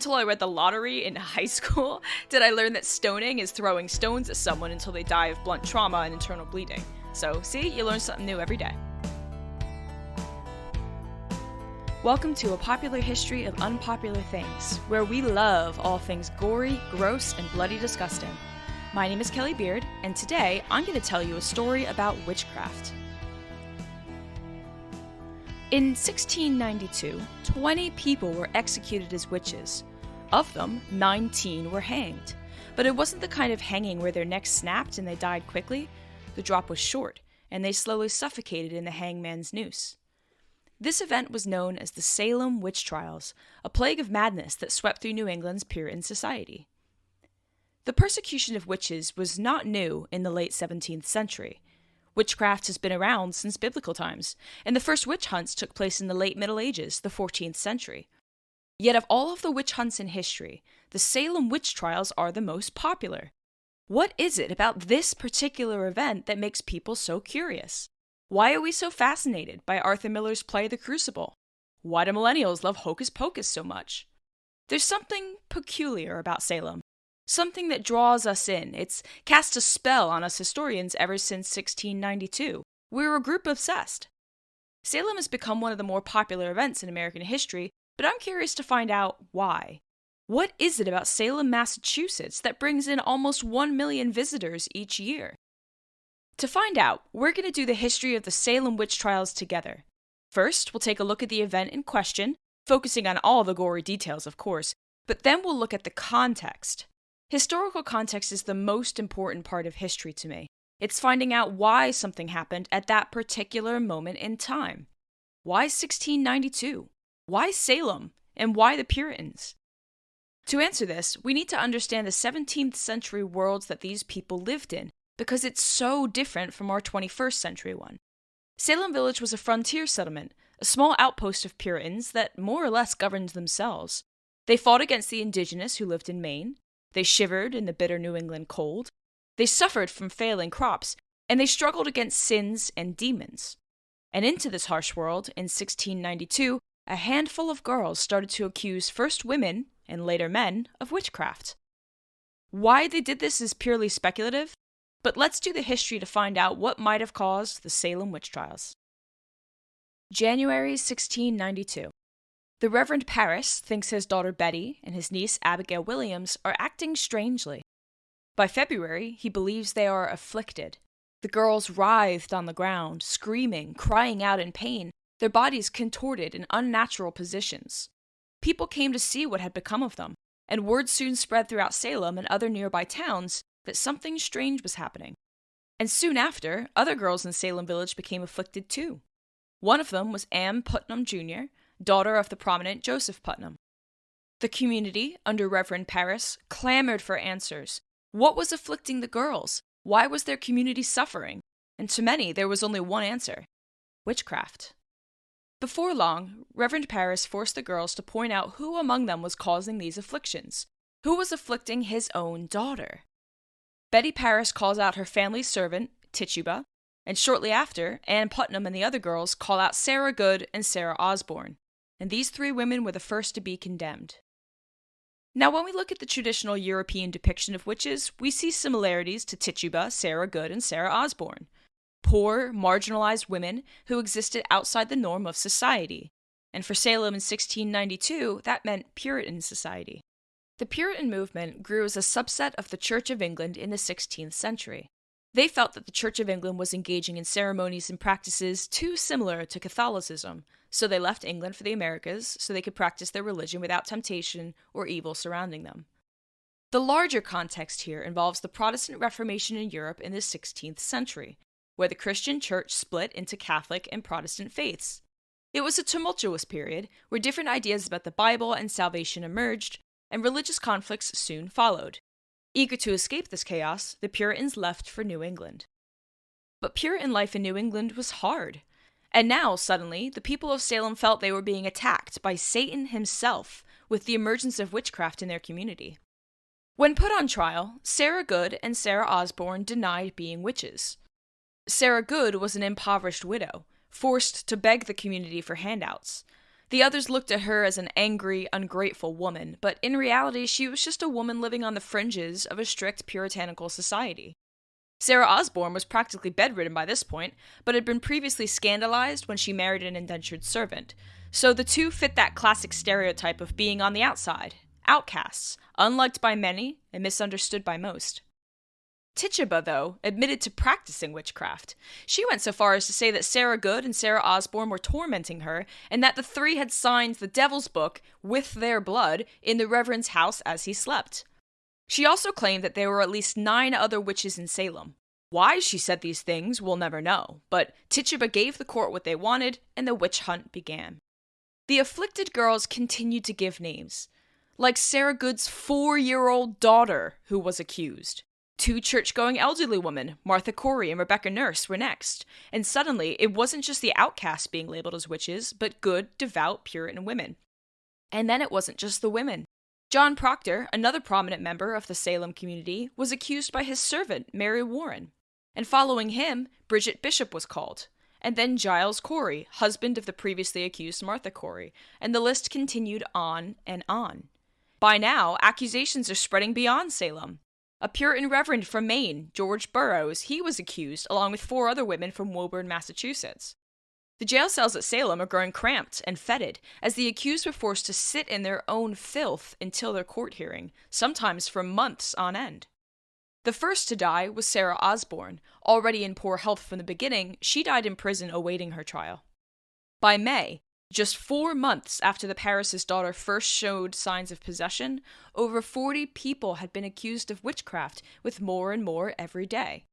Until I read The Lottery in high school did I learn that stoning is throwing stones at someone until they die of blunt trauma and internal bleeding. So, see, you learn something new every day. Welcome to A Popular History of Unpopular Things, where we love all things gory, gross, and bloody disgusting. My name is Kelli Beard, and today I'm going to tell you a story about witchcraft. In 1692, 20 people were executed as witches. Of them, 19 were hanged. But it wasn't the kind of hanging where their necks snapped and they died quickly. The drop was short, and they slowly suffocated in the hangman's noose. This event was known as the Salem Witch Trials, a plague of madness that swept through New England's Puritan society. The persecution of witches was not new in the late 17th century. Witchcraft has been around since biblical times, and the first witch hunts took place in the late Middle Ages, the 14th century. Yet of all of the witch hunts in history, the Salem Witch Trials are the most popular. What is it about this particular event that makes people so curious? Why are we so fascinated by Arthur Miller's play The Crucible? Why do millennials love Hocus Pocus so much? There's something peculiar about Salem. Something that draws us in. It's cast a spell on us historians ever since 1692. We're a group obsessed. Salem has become one of the more popular events in American history, but I'm curious to find out why. What is it about Salem, Massachusetts that brings in almost 1 million visitors each year? To find out, we're going to do the history of the Salem Witch Trials together. First, we'll take a look at the event in question, focusing on all the gory details, of course, but then we'll look at the context. Historical context is the most important part of history to me. It's finding out why something happened at that particular moment in time. Why 1692? Why Salem? And why the Puritans? To answer this, we need to understand the 17th century worlds that these people lived in, because it's so different from our 21st century one. Salem Village was a frontier settlement, a small outpost of Puritans that more or less governed themselves. They fought against the indigenous who lived in Maine. They shivered in the bitter New England cold. They suffered from failing crops, and they struggled against sins and demons. And into this harsh world, in 1692, a handful of girls started to accuse first women, and later men, of witchcraft. Why they did this is purely speculative, but let's do the history to find out what might have caused the Salem Witch Trials. January 1692. The Reverend Parris thinks his daughter Betty and his niece Abigail Williams are acting strangely. By February, he believes they are afflicted. The girls writhed on the ground, screaming, crying out in pain, their bodies contorted in unnatural positions. People came to see what had become of them, and word soon spread throughout Salem and other nearby towns that something strange was happening. And soon after, other girls in Salem Village became afflicted too. One of them was Ann Putnam Jr., daughter of the prominent Joseph Putnam. The community, under Reverend Parris, clamored for answers. What was afflicting the girls? Why was their community suffering? And to many, there was only one answer: witchcraft. Before long, Reverend Parris forced the girls to point out who among them was causing these afflictions. Who was afflicting his own daughter? Betty Parris calls out her family servant, Tituba, and shortly after, Ann Putnam and the other girls call out Sarah Good and Sarah Osborne, and these three women were the first to be condemned. Now, when we look at the traditional European depiction of witches, we see similarities to Tituba, Sarah Good, and Sarah Osborne. Poor, marginalized women who existed outside the norm of society. And for Salem in 1692, that meant Puritan society. The Puritan movement grew as a subset of the Church of England in the 16th century. They felt that the Church of England was engaging in ceremonies and practices too similar to Catholicism, so they left England for the Americas so they could practice their religion without temptation or evil surrounding them. The larger context here involves the Protestant Reformation in Europe in the 16th century, where the Christian church split into Catholic and Protestant faiths. It was a tumultuous period where different ideas about the Bible and salvation emerged, and religious conflicts soon followed. Eager to escape this chaos, the Puritans left for New England. But Puritan life in New England was hard. And now, suddenly, the people of Salem felt they were being attacked by Satan himself with the emergence of witchcraft in their community. When put on trial, Sarah Good and Sarah Osborne denied being witches. Sarah Good was an impoverished widow, forced to beg the community for handouts. The others looked at her as an angry, ungrateful woman, but in reality she was just a woman living on the fringes of a strict puritanical society. Sarah Osborne was practically bedridden by this point, but had been previously scandalized when she married an indentured servant, so the two fit that classic stereotype of being on the outside, outcasts, unliked by many and misunderstood by most. Tituba, though, admitted to practicing witchcraft. She went so far as to say that Sarah Good and Sarah Osborne were tormenting her, and that the three had signed the Devil's Book with their blood in the Reverend's house as he slept. She also claimed that there were at least 9 other witches in Salem. Why she said these things, we'll never know, but Tituba gave the court what they wanted, and the witch hunt began. The afflicted girls continued to give names, like Sarah Good's 4-year-old daughter, who was accused. 2 church-going elderly women, Martha Corey and Rebecca Nurse, were next, and suddenly it wasn't just the outcasts being labeled as witches, but good, devout Puritan women. And then it wasn't just the women. John Proctor, another prominent member of the Salem community, was accused by his servant, Mary Warren. And following him, Bridget Bishop was called. And then Giles Corey, husband of the previously accused Martha Corey, and the list continued on and on. By now, accusations are spreading beyond Salem. A Puritan reverend from Maine, George Burroughs, he was accused, along with 4 other women from Woburn, Massachusetts. The jail cells at Salem are growing cramped and fetid, as the accused were forced to sit in their own filth until their court hearing, sometimes for months on end. The first to die was Sarah Osborne. Already in poor health from the beginning, she died in prison awaiting her trial. By May, just 4 months after the Paris' daughter first showed signs of possession, over 40 people had been accused of witchcraft, with more and more every day.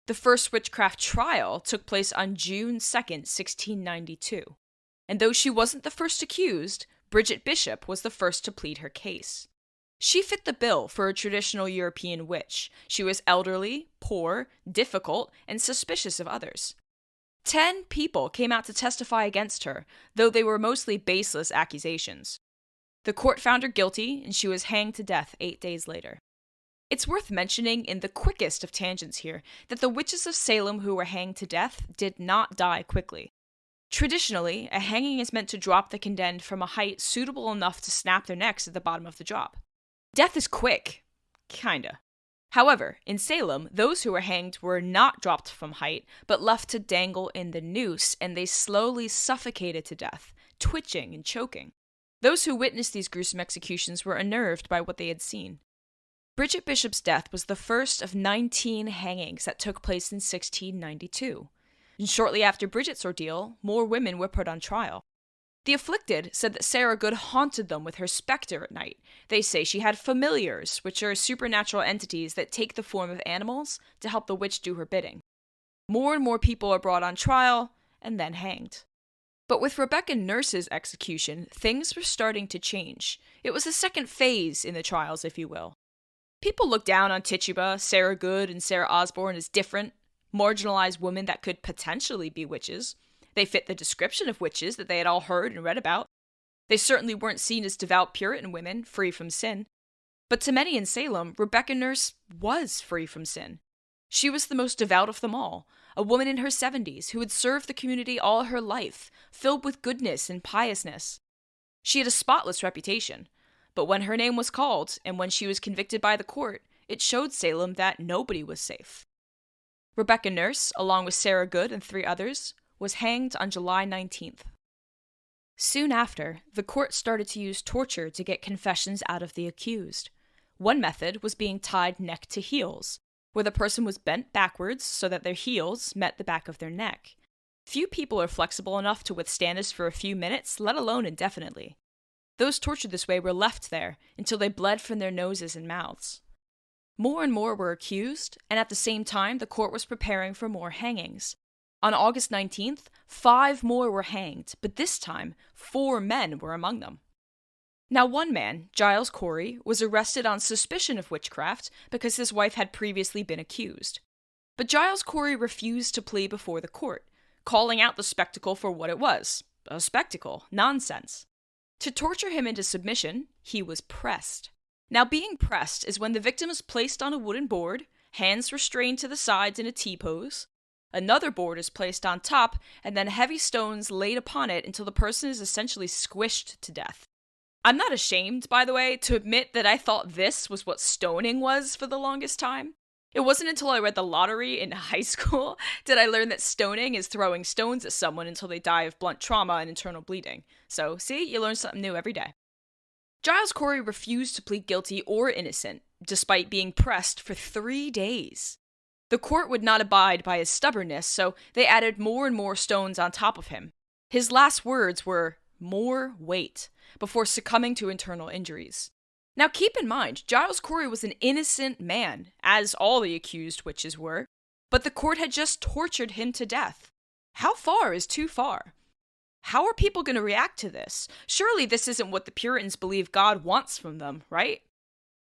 The first witchcraft trial took place on June 2nd, 1692. And though she wasn't the first accused, Bridget Bishop was the first to plead her case. She fit the bill for a traditional European witch. She was elderly, poor, difficult, and suspicious of others. 10 people came out to testify against her, though they were mostly baseless accusations. The court found her guilty, and she was hanged to death 8 days later. It's worth mentioning, in the quickest of tangents here, that the witches of Salem who were hanged to death did not die quickly. Traditionally, a hanging is meant to drop the condemned from a height suitable enough to snap their necks at the bottom of the drop. Death is quick. Kinda. However, in Salem, those who were hanged were not dropped from height, but left to dangle in the noose, and they slowly suffocated to death, twitching and choking. Those who witnessed these gruesome executions were unnerved by what they had seen. Bridget Bishop's death was the first of 19 hangings that took place in 1692. And shortly after Bridget's ordeal, more women were put on trial. The afflicted said that Sarah Good haunted them with her specter at night. They say she had familiars, which are supernatural entities that take the form of animals to help the witch do her bidding. More and more people are brought on trial and then hanged. But with Rebecca Nurse's execution, things were starting to change. It was a second phase in the trials, if you will. People looked down on Tituba, Sarah Good, and Sarah Osborne as different, marginalized women that could potentially be witches. They fit the description of witches that they had all heard and read about. They certainly weren't seen as devout Puritan women, free from sin. But to many in Salem, Rebecca Nurse was free from sin. She was the most devout of them all, a woman in her 70s who had served the community all her life, filled with goodness and piousness. She had a spotless reputation. But when her name was called, and when she was convicted by the court, it showed Salem that nobody was safe. Rebecca Nurse, along with Sarah Good and 3 others, was hanged on July 19th. Soon after, the court started to use torture to get confessions out of the accused. One method was being tied neck to heels, where the person was bent backwards so that their heels met the back of their neck. Few people are flexible enough to withstand this for a few minutes, let alone indefinitely. Those tortured this way were left there until they bled from their noses and mouths. More and more were accused, and at the same time the court was preparing for more hangings. On August 19th, 5 more were hanged, but this time 4 men were among them. Now one man, Giles Corey, was arrested on suspicion of witchcraft because his wife had previously been accused. But Giles Corey refused to plead before the court, calling out the spectacle for what it was, a spectacle, nonsense. To torture him into submission, he was pressed. Now, being pressed is when the victim is placed on a wooden board, hands restrained to the sides in a T-pose. Another board is placed on top, and then heavy stones laid upon it until the person is essentially squished to death. I'm not ashamed, by the way, to admit that I thought this was what stoning was for the longest time. It wasn't until I read The Lottery in high school did I learn that stoning is throwing stones at someone until they die of blunt trauma and internal bleeding. So, see, you learn something new every day. Giles Corey refused to plead guilty or innocent, despite being pressed for 3 days. The court would not abide by his stubbornness, so they added more and more stones on top of him. His last words were, "more weight," before succumbing to internal injuries. Now keep in mind, Giles Corey was an innocent man, as all the accused witches were, but the court had just tortured him to death. How far is too far? How are people going to react to this? Surely this isn't what the Puritans believe God wants from them, right?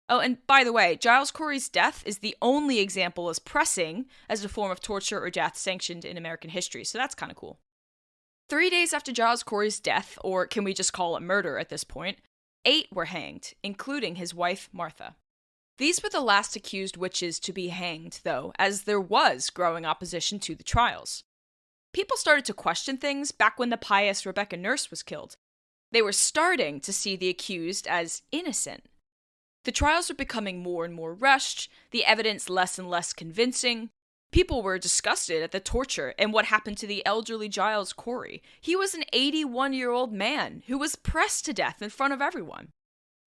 Oh, and by the way, Giles Corey's death is the only example as pressing as a form of torture or death sanctioned in American history, so that's kind of cool. 3 days after Giles Corey's death, or can we just call it murder at this point, 8 were hanged, including his wife, Martha. These were the last accused witches to be hanged, though, as there was growing opposition to the trials. People started to question things back when the pious Rebecca Nurse was killed. They were starting to see the accused as innocent. The trials were becoming more and more rushed, the evidence less and less convincing. People were disgusted at the torture and what happened to the elderly Giles Corey. He was an 81-year-old man who was pressed to death in front of everyone.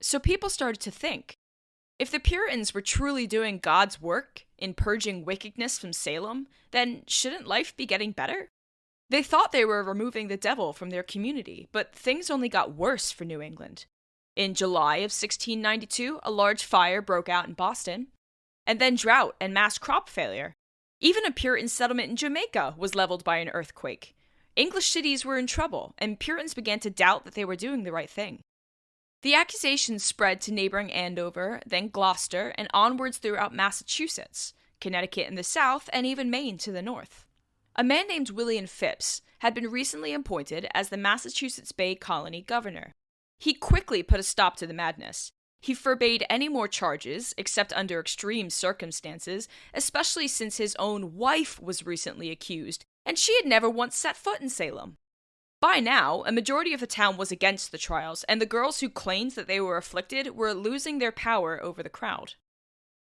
So people started to think, if the Puritans were truly doing God's work in purging wickedness from Salem, then shouldn't life be getting better? They thought they were removing the devil from their community, but things only got worse for New England. In July of 1692, a large fire broke out in Boston, and then drought and mass crop failure. Even a Puritan settlement in Jamaica was leveled by an earthquake. English cities were in trouble, and Puritans began to doubt that they were doing the right thing. The accusations spread to neighboring Andover, then Gloucester, and onwards throughout Massachusetts, Connecticut in the south, and even Maine to the north. A man named William Phips had been recently appointed as the Massachusetts Bay Colony governor. He quickly put a stop to the madness. He forbade any more charges, except under extreme circumstances, especially since his own wife was recently accused, and she had never once set foot in Salem. By now, a majority of the town was against the trials, and the girls who claimed that they were afflicted were losing their power over the crowd.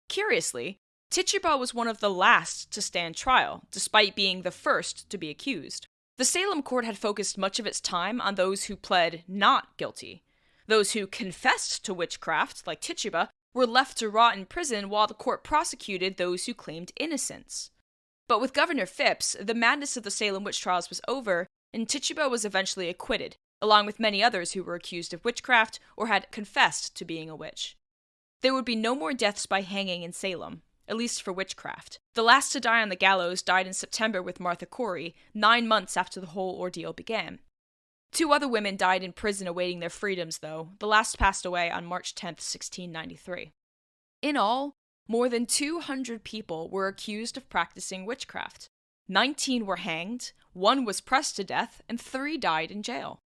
Curiously, Tituba was one of the last to stand trial, despite being the first to be accused. The Salem court had focused much of its time on those who pled not guilty. Those who confessed to witchcraft, like Tituba, were left to rot in prison while the court prosecuted those who claimed innocence. But with Governor Phips, the madness of the Salem witch trials was over, and Tituba was eventually acquitted, along with many others who were accused of witchcraft or had confessed to being a witch. There would be no more deaths by hanging in Salem, at least for witchcraft. The last to die on the gallows died in September with Martha Corey, 9 months after the whole ordeal began. 2 other women died in prison awaiting their freedoms, though. The last passed away on March 10, 1693. In all, more than 200 people were accused of practicing witchcraft. 19 were hanged, 1 was pressed to death, and 3 died in jail.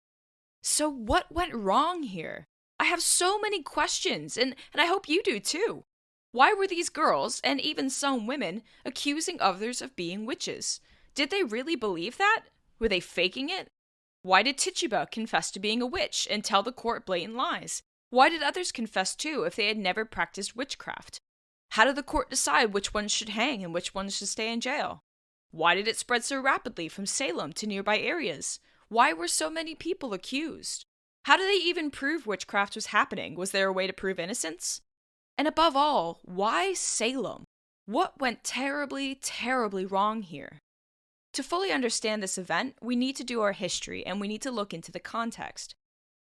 So what went wrong here? I have so many questions, and I hope you do too. Why were these girls, and even some women, accusing others of being witches? Did they really believe that? Were they faking it? Why did Tituba confess to being a witch and tell the court blatant lies? Why did others confess too if they had never practiced witchcraft? How did the court decide which ones should hang and which ones should stay in jail? Why did it spread so rapidly from Salem to nearby areas? Why were so many people accused? How did they even prove witchcraft was happening? Was there a way to prove innocence? And above all, why Salem? What went terribly, terribly wrong here? To fully understand this event, we need to do our history and we need to look into the context.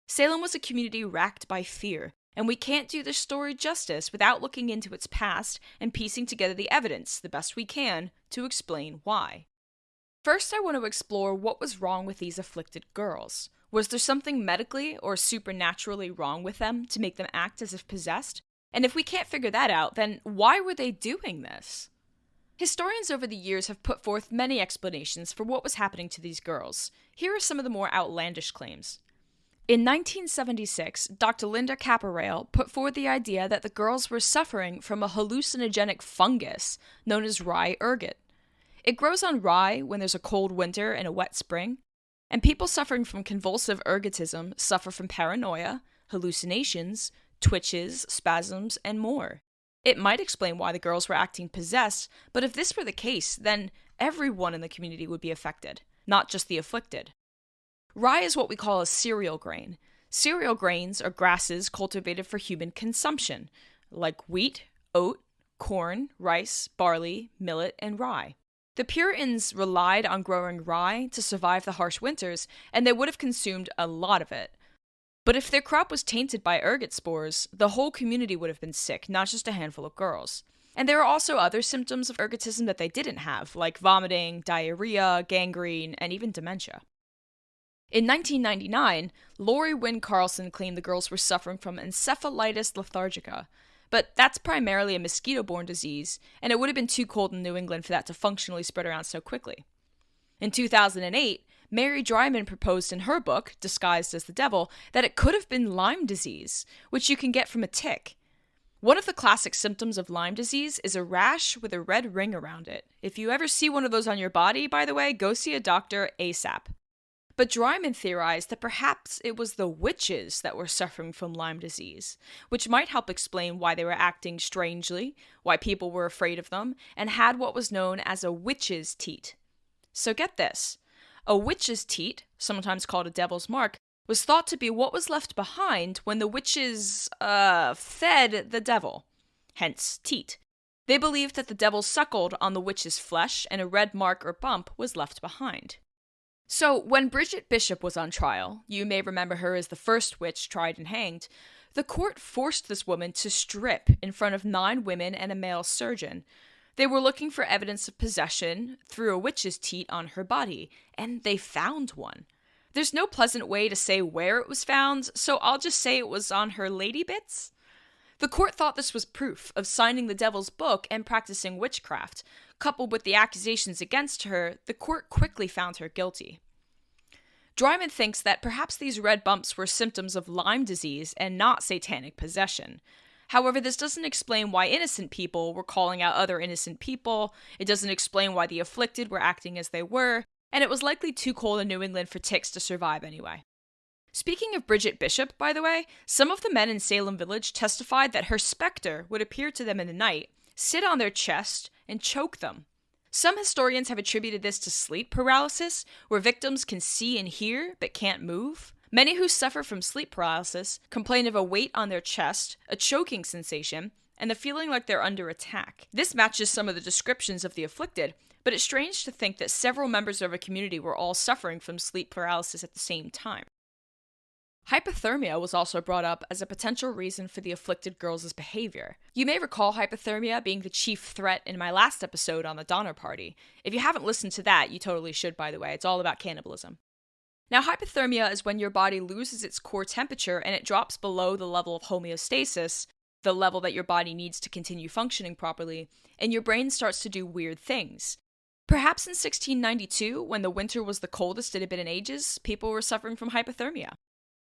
Salem was a community racked by fear, and we can't do this story justice without looking into its past and piecing together the evidence the best we can to explain why. First, I want to explore what was wrong with these afflicted girls. Was there something medically or supernaturally wrong with them to make them act as if possessed? And if we can't figure that out, then why were they doing this? Historians over the years have put forth many explanations for what was happening to these girls. Here are some of the more outlandish claims. In 1976, Dr. Linda Caporail put forward the idea that the girls were suffering from a hallucinogenic fungus known as rye ergot. It grows on rye when there's a cold winter and a wet spring, and people suffering from convulsive ergotism suffer from paranoia, hallucinations, twitches, spasms, and more. It might explain why the girls were acting possessed, but if this were the case, then everyone in the community would be affected, not just the afflicted. Rye is what we call a cereal grain. Cereal grains are grasses cultivated for human consumption, like wheat, oat, corn, rice, barley, millet, and rye. The Puritans relied on growing rye to survive the harsh winters, and they would have consumed a lot of it. But if their crop was tainted by ergot spores, the whole community would have been sick, not just a handful of girls. And there are also other symptoms of ergotism that they didn't have, like vomiting, diarrhea, gangrene, and even dementia. In 1999, Lori Wynn Carlson claimed the girls were suffering from encephalitis lethargica, but that's primarily a mosquito-borne disease, and it would have been too cold in New England for that to functionally spread around so quickly. In 2008, Mary Dryman proposed in her book, Disguised as the Devil, that it could have been Lyme disease, which you can get from a tick. One of the classic symptoms of Lyme disease is a rash with a red ring around it. If you ever see one of those on your body, by the way, go see a doctor ASAP. But Dryman theorized that perhaps it was the witches that were suffering from Lyme disease, which might help explain why they were acting strangely, why people were afraid of them, and had what was known as a witch's teat. So get this. A witch's teat, sometimes called a devil's mark, was thought to be what was left behind when the witches, fed the devil. Hence, teat. They believed that the devil suckled on the witch's flesh and a red mark or bump was left behind. So, when Bridget Bishop was on trial, you may remember her as the first witch tried and hanged, the court forced this woman to strip in front of 9 women and a male surgeon. They were looking for evidence of possession through a witch's teat on her body, and they found one. There's no pleasant way to say where it was found, so I'll just say it was on her lady bits. The court thought this was proof of signing the devil's book and practicing witchcraft. Coupled with the accusations against her, the court quickly found her guilty. Dryman thinks that perhaps these red bumps were symptoms of Lyme disease and not satanic possession. However, this doesn't explain why innocent people were calling out other innocent people, it doesn't explain why the afflicted were acting as they were, and it was likely too cold in New England for ticks to survive anyway. Speaking of Bridget Bishop, by the way, some of the men in Salem Village testified that her specter would appear to them in the night, sit on their chest, and choke them. Some historians have attributed this to sleep paralysis, where victims can see and hear but can't move. Many who suffer from sleep paralysis complain of a weight on their chest, a choking sensation, and the feeling like they're under attack. This matches some of the descriptions of the afflicted, but it's strange to think that several members of a community were all suffering from sleep paralysis at the same time. Hypothermia was also brought up as a potential reason for the afflicted girls' behavior. You may recall hypothermia being the chief threat in my last episode on the Donner Party. If you haven't listened to that, you totally should, by the way. It's all about cannibalism. Now, hypothermia is when your body loses its core temperature and it drops below the level of homeostasis, the level that your body needs to continue functioning properly, and your brain starts to do weird things. Perhaps in 1692, when the winter was the coldest it had been in ages, people were suffering from hypothermia.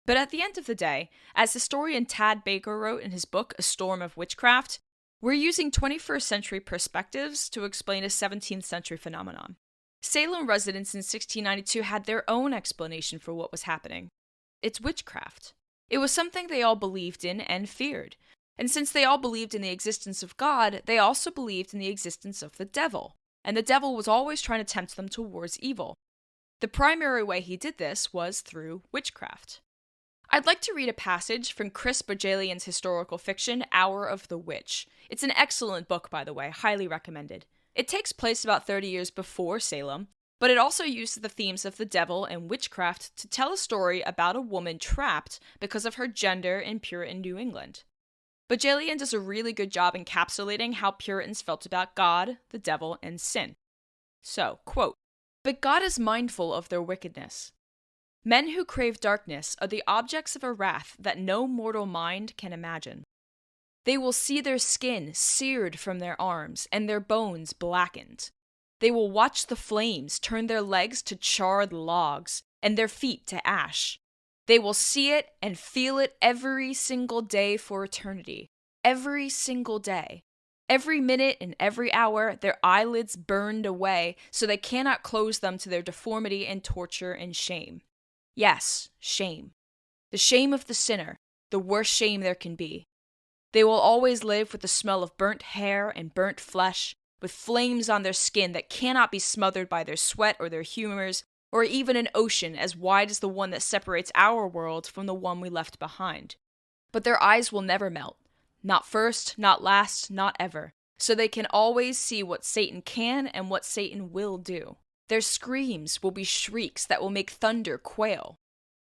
But at the end of the day, as historian Tad Baker wrote in his book A Storm of Witchcraft, we're using 21st century perspectives to explain a 17th century phenomenon. Salem residents in 1692 had their own explanation for what was happening. It's witchcraft. It was something they all believed in and feared. And since they all believed in the existence of God, they also believed in the existence of the devil. And the devil was always trying to tempt them towards evil. The primary way he did this was through witchcraft. I'd like to read a passage from Chris Bajalian's historical fiction, Hour of the Witch. It's an excellent book, by the way, highly recommended. It takes place about 30 years before Salem, but it also uses the themes of the devil and witchcraft to tell a story about a woman trapped because of her gender in Puritan New England. Bajalian does a really good job encapsulating how Puritans felt about God, the devil, and sin. So, quote, "But God is mindful of their wickedness. Men who crave darkness are the objects of a wrath that no mortal mind can imagine. They will see their skin seared from their arms and their bones blackened. They will watch the flames turn their legs to charred logs and their feet to ash. They will see it and feel it every single day for eternity. Every single day. Every minute and every hour, their eyelids burned away, so they cannot close them to their deformity and torture and shame. Yes, shame. The shame of the sinner, the worst shame there can be. They will always live with the smell of burnt hair and burnt flesh, with flames on their skin that cannot be smothered by their sweat or their humors, or even an ocean as wide as the one that separates our world from the one we left behind. But their eyes will never melt. Not first, not last, not ever. So they can always see what Satan can and what Satan will do. Their screams will be shrieks that will make thunder quail.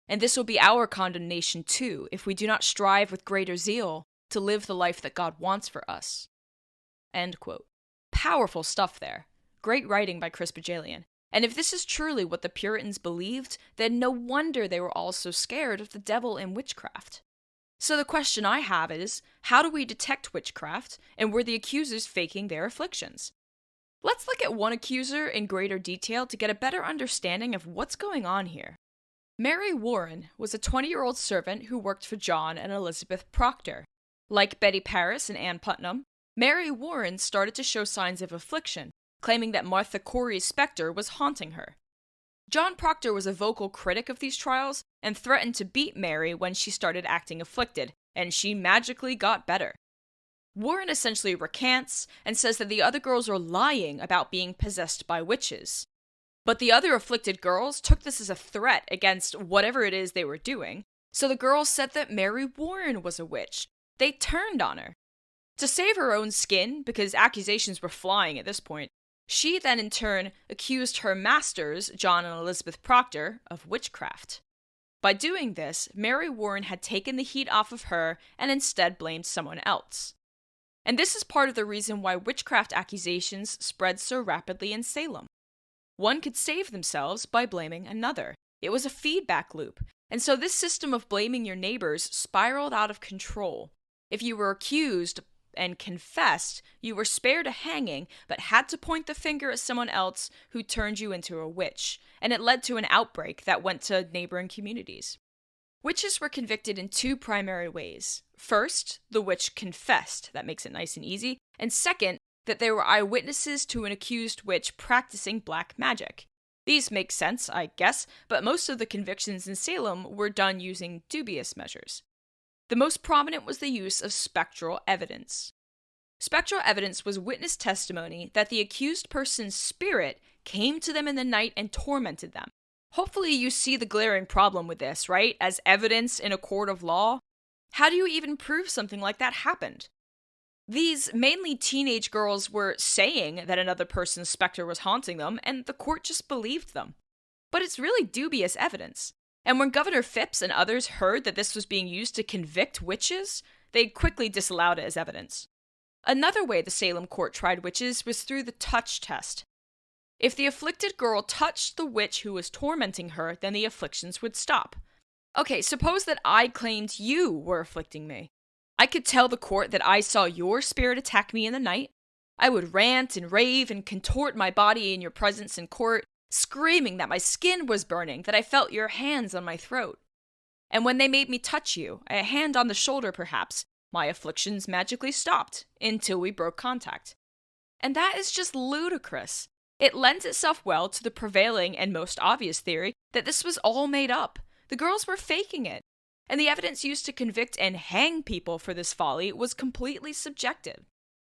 And this will be our condemnation too, if we do not strive with greater zeal to live the life that God wants for us. End quote. Powerful stuff there. Great writing by Chris Bajalian. And if this is truly what the Puritans believed, then no wonder they were all so scared of the devil and witchcraft. So the question I have is, how do we detect witchcraft, and were the accusers faking their afflictions? Let's look at one accuser in greater detail to get a better understanding of what's going on here. Mary Warren was a 20-year-old servant who worked for John and Elizabeth Proctor. Like Betty Paris and Ann Putnam, Mary Warren started to show signs of affliction, claiming that Martha Corey's specter was haunting her. John Proctor was a vocal critic of these trials and threatened to beat Mary when she started acting afflicted, and she magically got better. Warren essentially recants and says that the other girls are lying about being possessed by witches. But the other afflicted girls took this as a threat against whatever it is they were doing, so the girls said that Mary Warren was a witch. They turned on her. To save her own skin, because accusations were flying at this point, she then in turn accused her masters, John and Elizabeth Proctor, of witchcraft. By doing this, Mary Warren had taken the heat off of her and instead blamed someone else. And this is part of the reason why witchcraft accusations spread so rapidly in Salem. One could save themselves by blaming another. It was a feedback loop, and so this system of blaming your neighbors spiraled out of control. If you were accused and confessed, you were spared a hanging, but had to point the finger at someone else who turned you into a witch, and it led to an outbreak that went to neighboring communities. Witches were convicted in two primary ways. First, the witch confessed, that makes it nice and easy, and second, that they were eyewitnesses to an accused witch practicing black magic. These make sense, I guess, but most of the convictions in Salem were done using dubious measures. The most prominent was the use of spectral evidence. Spectral evidence was witness testimony that the accused person's spirit came to them in the night and tormented them. Hopefully you see the glaring problem with this, right? As evidence in a court of law. How do you even prove something like that happened? These mainly teenage girls were saying that another person's specter was haunting them, and the court just believed them. But it's really dubious evidence. And when Governor Phipps and others heard that this was being used to convict witches, they quickly disallowed it as evidence. Another way the Salem court tried witches was through the touch test. If the afflicted girl touched the witch who was tormenting her, then the afflictions would stop. Okay, suppose that I claimed you were afflicting me. I could tell the court that I saw your spirit attack me in the night. I would rant and rave and contort my body in your presence in court, screaming that my skin was burning, that I felt your hands on my throat. And when they made me touch you, a hand on the shoulder perhaps, my afflictions magically stopped, until we broke contact. And that is just ludicrous. It lends itself well to the prevailing and most obvious theory that this was all made up. The girls were faking it. And the evidence used to convict and hang people for this folly was completely subjective.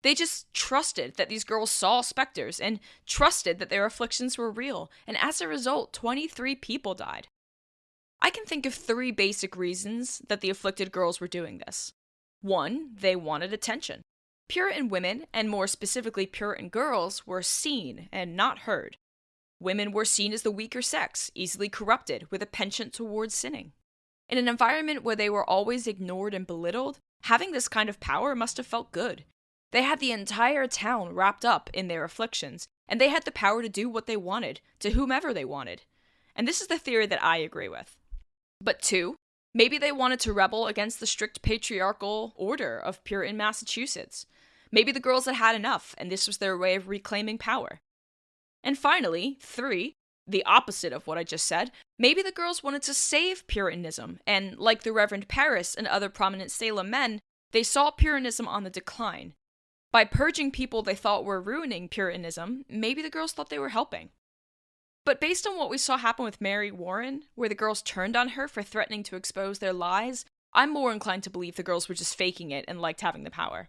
They just trusted that these girls saw specters and trusted that their afflictions were real, and as a result, 23 people died. I can think of 3 basic reasons that the afflicted girls were doing this. 1, they wanted attention. Puritan women, and more specifically Puritan girls, were seen and not heard. Women were seen as the weaker sex, easily corrupted, with a penchant towards sinning. In an environment where they were always ignored and belittled, having this kind of power must have felt good. They had the entire town wrapped up in their afflictions, and they had the power to do what they wanted, to whomever they wanted. And this is the theory that I agree with. But 2, maybe they wanted to rebel against the strict patriarchal order of Puritan Massachusetts. Maybe the girls had had enough, and this was their way of reclaiming power. And finally, 3, the opposite of what I just said, maybe the girls wanted to save Puritanism, and like the Reverend Paris and other prominent Salem men, they saw Puritanism on the decline. By purging people they thought were ruining Puritanism, maybe the girls thought they were helping. But based on what we saw happen with Mary Warren, where the girls turned on her for threatening to expose their lies, I'm more inclined to believe the girls were just faking it and liked having the power.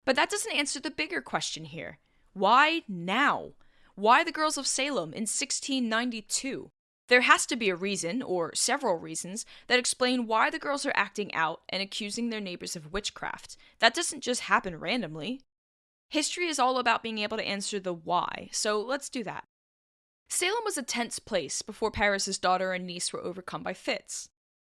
But that doesn't answer the bigger question here. Why now? Why the girls of Salem in 1692? There has to be a reason, or several reasons, that explain why the girls are acting out and accusing their neighbors of witchcraft. That doesn't just happen randomly. History is all about being able to answer the why, so let's do that. Salem was a tense place before Paris's daughter and niece were overcome by fits.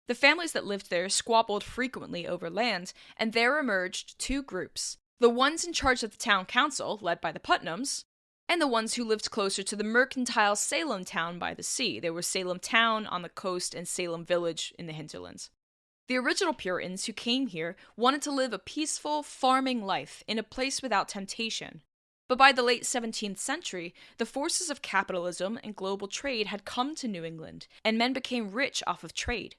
The families that lived there squabbled frequently over land, and there emerged two groups. The ones in charge of the town council, led by the Putnams, and the ones who lived closer to the mercantile Salem town by the sea. There was Salem town on the coast and Salem village in the hinterlands. The original Puritans who came here wanted to live a peaceful, farming life in a place without temptation. But by the late 17th century, the forces of capitalism and global trade had come to New England, and men became rich off of trade.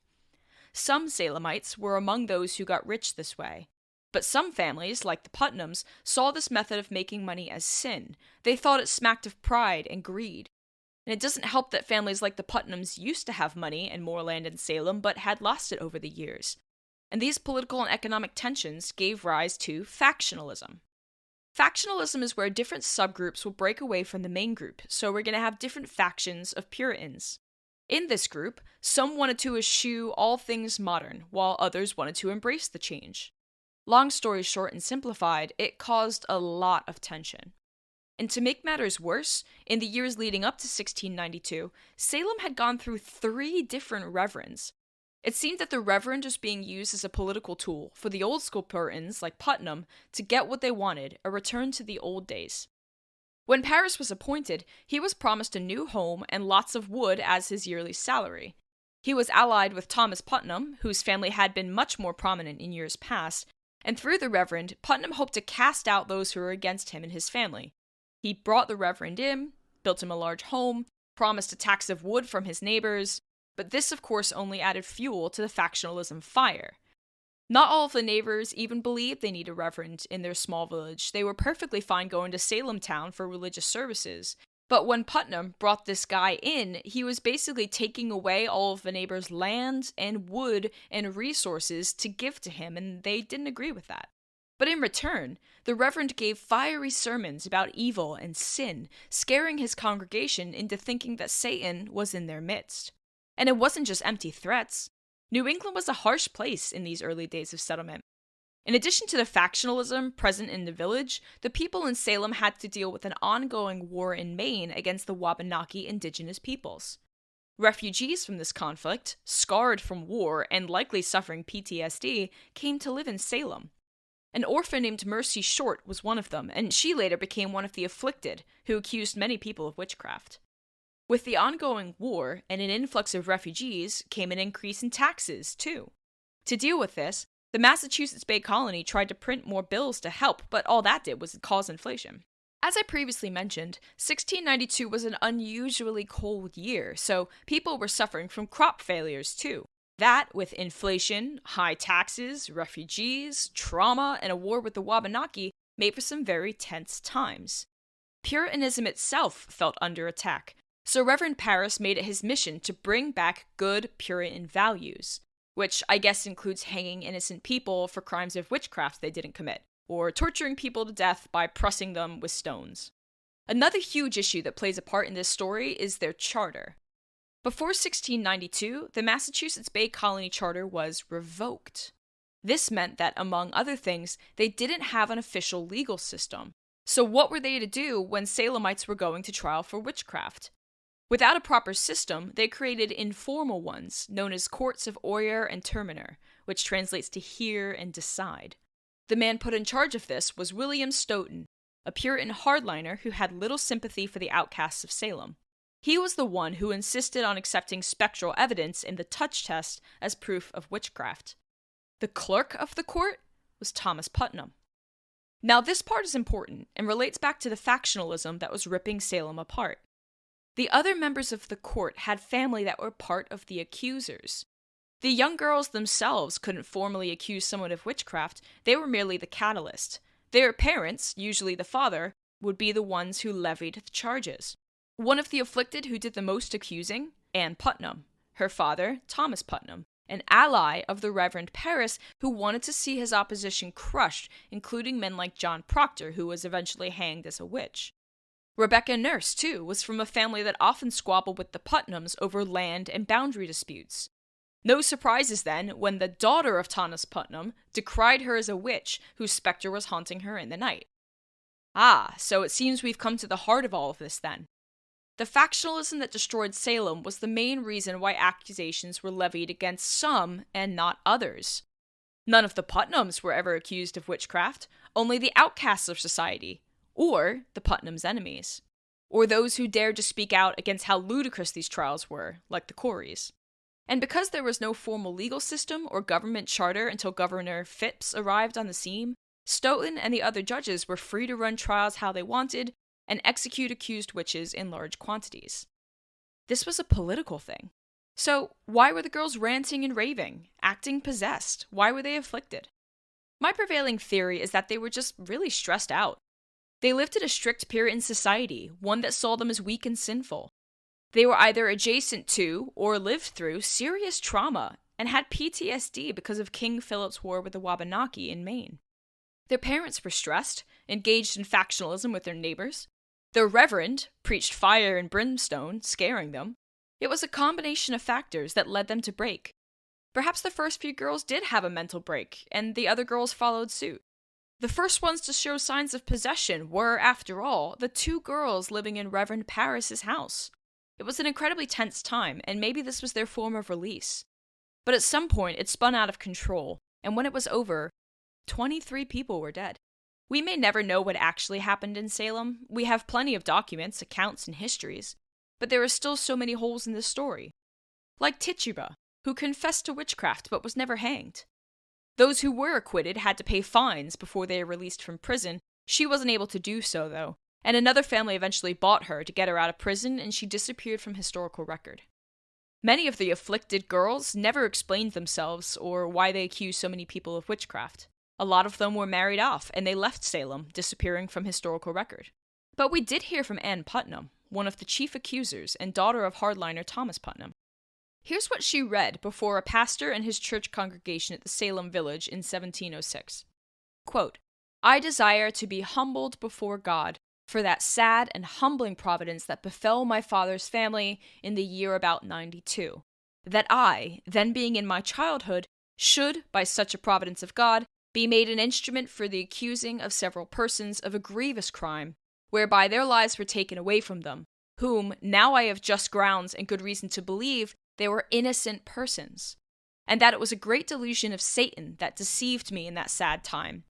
Some Salemites were among those who got rich this way. But some families, like the Putnams, saw this method of making money as sin. They thought it smacked of pride and greed. And it doesn't help that families like the Putnams used to have money and more land in Salem, but had lost it over the years. And these political and economic tensions gave rise to factionalism. Factionalism is where different subgroups will break away from the main group, so we're going to have different factions of Puritans. In this group, some wanted to eschew all things modern, while others wanted to embrace the change. Long story short and simplified, it caused a lot of tension. And to make matters worse, in the years leading up to 1692, Salem had gone through 3 different reverends. It seemed that the reverend was being used as a political tool for the old school Puritans, like Putnam, to get what they wanted, a return to the old days. When Paris was appointed, he was promised a new home and lots of wood as his yearly salary. He was allied with Thomas Putnam, whose family had been much more prominent in years past, and through the Reverend, Putnam hoped to cast out those who were against him and his family. He brought the Reverend in, built him a large home, promised a tax of wood from his neighbors, but this of course only added fuel to the factionalism fire. Not all of the neighbors even believed they needed a reverend in their small village. They were perfectly fine going to Salem town for religious services. But when Putnam brought this guy in, he was basically taking away all of the neighbors' land and wood and resources to give to him, and they didn't agree with that. But in return, the Reverend gave fiery sermons about evil and sin, scaring his congregation into thinking that Satan was in their midst. And it wasn't just empty threats. New England was a harsh place in these early days of settlement. In addition to the factionalism present in the village, the people in Salem had to deal with an ongoing war in Maine against the Wabanaki indigenous peoples. Refugees from this conflict, scarred from war and likely suffering PTSD, came to live in Salem. An orphan named Mercy Short was one of them, and she later became one of the afflicted, who accused many people of witchcraft. With the ongoing war and an influx of refugees came an increase in taxes, too. To deal with this, the Massachusetts Bay Colony tried to print more bills to help, but all that did was cause inflation. As I previously mentioned, 1692 was an unusually cold year, so people were suffering from crop failures too. That, with inflation, high taxes, refugees, trauma, and a war with the Wabanaki, made for some very tense times. Puritanism itself felt under attack, so Reverend Paris made it his mission to bring back good Puritan values, which I guess includes hanging innocent people for crimes of witchcraft they didn't commit, or torturing people to death by pressing them with stones. Another huge issue that plays a part in this story is their charter. Before 1692, the Massachusetts Bay Colony Charter was revoked. This meant that, among other things, they didn't have an official legal system. So what were they to do when Salemites were going to trial for witchcraft? Without a proper system, they created informal ones, known as courts of oyer and terminer, which translates to hear and decide. The man put in charge of this was William Stoughton, a Puritan hardliner who had little sympathy for the outcasts of Salem. He was the one who insisted on accepting spectral evidence in the touch test as proof of witchcraft. The clerk of the court was Thomas Putnam. Now this part is important and relates back to the factionalism that was ripping Salem apart. The other members of the court had family that were part of the accusers. The young girls themselves couldn't formally accuse someone of witchcraft, they were merely the catalyst. Their parents, usually the father, would be the ones who levied the charges. One of the afflicted who did the most accusing, Anne Putnam. Her father, Thomas Putnam, an ally of the Reverend Paris who wanted to see his opposition crushed, including men like John Proctor, who was eventually hanged as a witch. Rebecca Nurse, too, was from a family that often squabbled with the Putnams over land and boundary disputes. No surprises then when the daughter of Thomas Putnam decried her as a witch whose specter was haunting her in the night. So it seems we've come to the heart of all of this then. The factionalism that destroyed Salem was the main reason why accusations were levied against some and not others. None of the Putnams were ever accused of witchcraft, only the outcasts of society, or the Putnams' enemies, or those who dared to speak out against how ludicrous these trials were, like the Coreys. And because there was no formal legal system or government charter until Governor Phipps arrived on the scene, Stoughton and the other judges were free to run trials how they wanted and execute accused witches in large quantities. This was a political thing. So why were the girls ranting and raving, acting possessed? Why were they afflicted? My prevailing theory is that they were just really stressed out. They lived in a strict Puritan society, one that saw them as weak and sinful. They were either adjacent to or lived through serious trauma and had PTSD because of King Philip's war with the Wabanaki in Maine. Their parents were stressed, engaged in factionalism with their neighbors. Their reverend preached fire and brimstone, scaring them. It was a combination of factors that led them to break. Perhaps the first few girls did have a mental break, and the other girls followed suit. The first ones to show signs of possession were, after all, the two girls living in Reverend Paris's house. It was an incredibly tense time, and maybe this was their form of release. But at some point, it spun out of control, and when it was over, 23 people were dead. We may never know what actually happened in Salem. We have plenty of documents, accounts, and histories, but there are still so many holes in this story. Like Tituba, who confessed to witchcraft but was never hanged. Those who were acquitted had to pay fines before they were released from prison. She wasn't able to do so, though, and another family eventually bought her to get her out of prison, and she disappeared from historical record. Many of the afflicted girls never explained themselves or why they accused so many people of witchcraft. A lot of them were married off, and they left Salem, disappearing from historical record. But we did hear from Anne Putnam, one of the chief accusers and daughter of hardliner Thomas Putnam. Here's what she read before a pastor and his church congregation at the Salem village in 1706. Quote, "I desire to be humbled before God for that sad and humbling providence that befell my father's family in the year about 92, that I, then being in my childhood, should, by such a providence of God, be made an instrument for the accusing of several persons of a grievous crime, whereby their lives were taken away from them, whom now I have just grounds and good reason to believe they were innocent persons, and that it was a great delusion of Satan that deceived me in that sad time,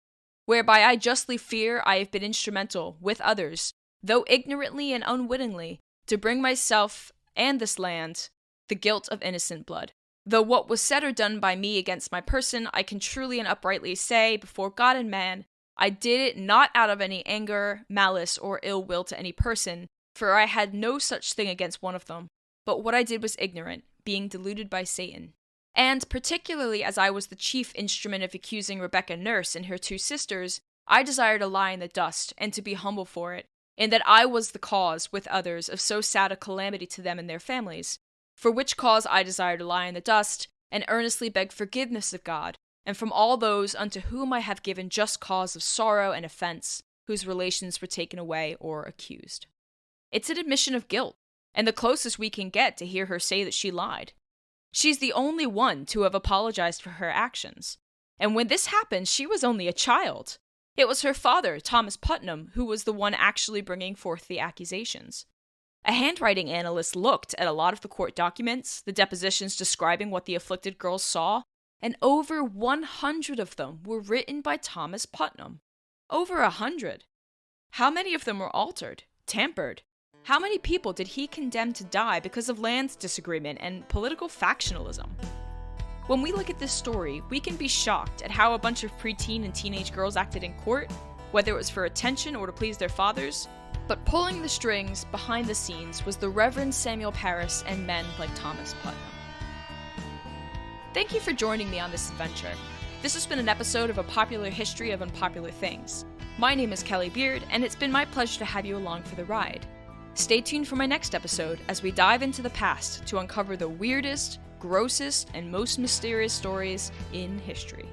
whereby I justly fear I have been instrumental, with others, though ignorantly and unwittingly, to bring myself and this land the guilt of innocent blood. Though what was said or done by me against my person, I can truly and uprightly say, before God and man, I did it not out of any anger, malice, or ill will to any person, for I had no such thing against one of them, but what I did was ignorant, being deluded by Satan. And particularly as I was the chief instrument of accusing Rebecca Nurse and her two sisters, I desire to lie in the dust, and to be humble for it, in that I was the cause, with others, of so sad a calamity to them and their families, for which cause I desire to lie in the dust, and earnestly beg forgiveness of God, and from all those unto whom I have given just cause of sorrow and offense, whose relations were taken away or accused." It's an admission of guilt, and the closest we can get to hear her say that she lied. She's the only one to have apologized for her actions. And when this happened, she was only a child. It was her father, Thomas Putnam, who was the one actually bringing forth the accusations. A handwriting analyst looked at a lot of the court documents, the depositions describing what the afflicted girls saw, and over 100 of them were written by Thomas Putnam. Over 100. How many of them were altered, tampered? How many people did he condemn to die because of land disagreement and political factionalism? When we look at this story, we can be shocked at how a bunch of preteen and teenage girls acted in court, whether it was for attention or to please their fathers, but pulling the strings behind the scenes was the Reverend Samuel Paris and men like Thomas Putnam. Thank you for joining me on this adventure. This has been an episode of A Popular History of Unpopular Things. My name is Kelli Beard, and it's been my pleasure to have you along for the ride. Stay tuned for my next episode as we dive into the past to uncover the weirdest, grossest, and most mysterious stories in history.